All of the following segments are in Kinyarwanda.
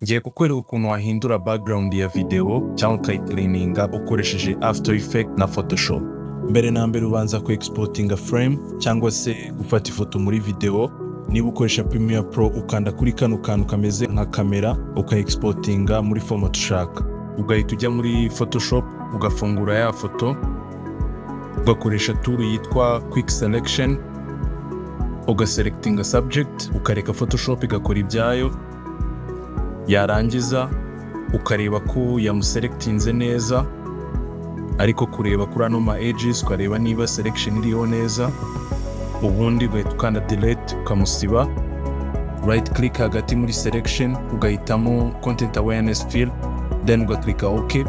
Ngiye kukwereka ukuntu wahindura background ya video cyangwa ukayicleaninga ukoresheje After Effects na Photoshop. Mbere na mbere ubanza ku exportinga frame cyangwa se gufata ifoto muri video. Niba ukoresha Premiere Pro ukanda kuri kano kantu kameze nka kamera uka-exportinga muri format ushaka. Ugahita ujya muri Photoshop ugafungura ya foto, ugakoresha tool yitwa Quick Selection, ugaselectinga subject, ukareka Photoshop igakora ibyayo. Yarangiza ukareba ko yamuselectinze neza, ariko kureba kuri ano ma edges ukareba niba selection iriho neza. Ubundi ugahita ukanda delete ukamusiba, right click hagati muri selection ugahitamo content awareness fill, then ugaklika OK.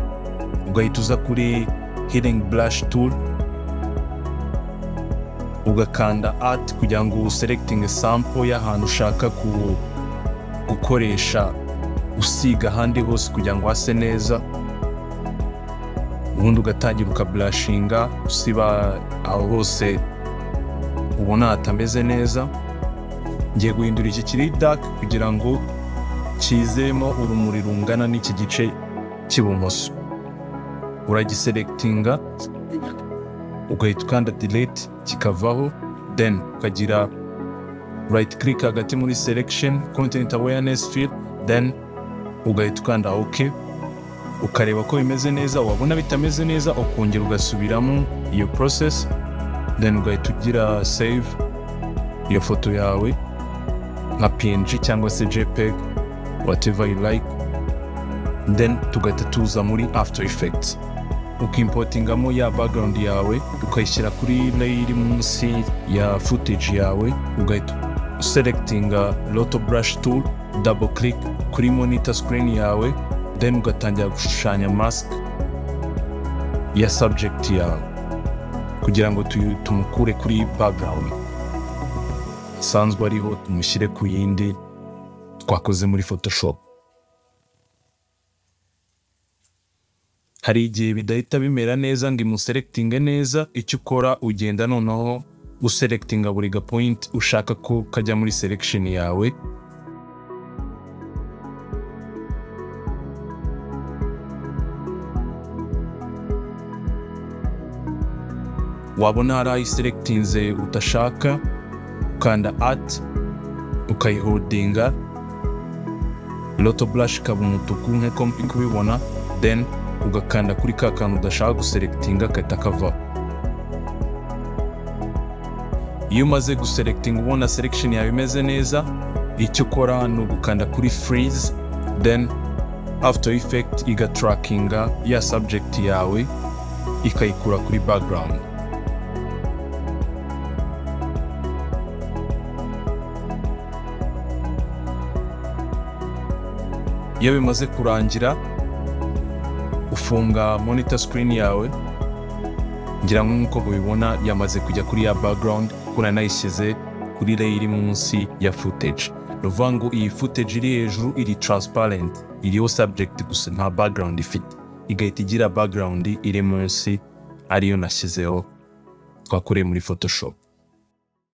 Ugahita uza kuri healing brush tool ugakanda add kugira ngo selecting sample y'ahantu ushaka gukoresha usiga ahandi hose kugira ngo hase neza. Ubundi ugatangira ukablashinga usiba aho hose ubona hatameze neza. Ngiye guhindura iki kiri dark kugira ngo kizemo urumuri rungana n'iki gice cy'ibumoso. Uragiselectinga ugahita ukanda delete kikavaho, then ukagira right click hagati muri selection content awareness fill, then ugahita ukanda OK. Ukareba ko bimeze neza. Wabona bitameze neza ukongera ugasubiramo iyo process, then ugahita ugira save iyo foto yawe nka PNG cyangwa se JPEG, whatever you like. Then tugahita tuza muri After Effects ukimportingamo ya background yawe ukayishyira kuri layer iri munsi ya footage yawe. Ugahita selectinga Roto Brush tool, double click kuri monitor screen yawe, then ugatangira gushushanya mask ya subject yawe kugira ngo tumukure kuri background sanzwe ariho tumushyire ku yindi twakoze muri Photoshop. Hari igihe bidahita bimera neza ngo imuselectinge neza. Icyo ukora ugenda noneho uselectinga buri point ushaka ko kajya muri selection yawe. Wabona hari aho selectinze utashaka ukanda add ukayiholdinga, Roto Brush ikaba umutuku nk'uko muri kubibona, then ugakanda kuri ka kantu udashaka guselectinga kahita kavaho. Iyo umaze guselectinga ubona selection yawe imeze neza, icyo ukora ni ugukanda kuri freeze, then After Effect igatrackinga ya subject yawe ikayikura kuri background. Iyo bimaze kurangira ufunga monitor screen yawe. Ngira nk'uko mubibona yamaze kujya kuri ya background kuna nayishyize kuri layer iri munsi ya footage. Ruvuga ngo iyi footage iri hejuru iri transparent, iriho subject gusa nta background ifite. Igahita igira background iri munsi ariyo nashyizeho twakoreye muri Photoshop.